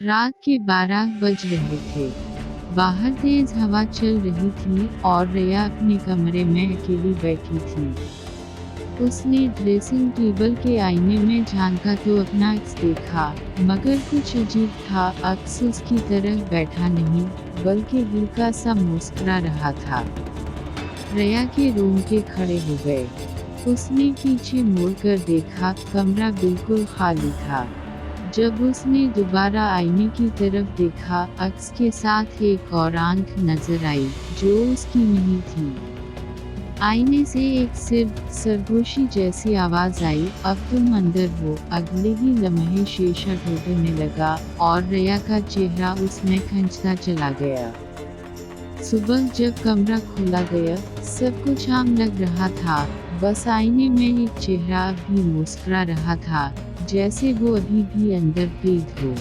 रात के 12 बज रहे थे। बाहर तेज हवा चल रही थी और रिया अपने कमरे में अकेली बैठी थी। उसने ड्रेसिंग टेबल के आईने में झांका तो अपना अक्स देखा, मगर कुछ अजीब था। अक्स उसकी तरफ बैठा नहीं, बल्कि हल्का सा मुस्कुरा रहा था। रिया के रोंगटे खड़े हो गए। उसने पीछे मुड़कर देखा, कमरा बिल्कुल खाली था। जब उसने दोबारा आईने की तरफ देखा, अक्स के साथ एक और आंख नजर आई, जो उसकी नहीं थी। आईने से एक सिर्फ सरगोशी जैसी आवाज आई, अब तुम अंदर हो। अगले ही लम्हे शीशा टूटने लगा और रिया का चेहरा उसमें खंचता चला गया। सुबह जब कमरा खोला गया, सब कुछ आम लग रहा था, बस आईने में एक चेहरा अभी मुस्कुरा रहा था, जैसे वो अभी भी अंदर कैद हो।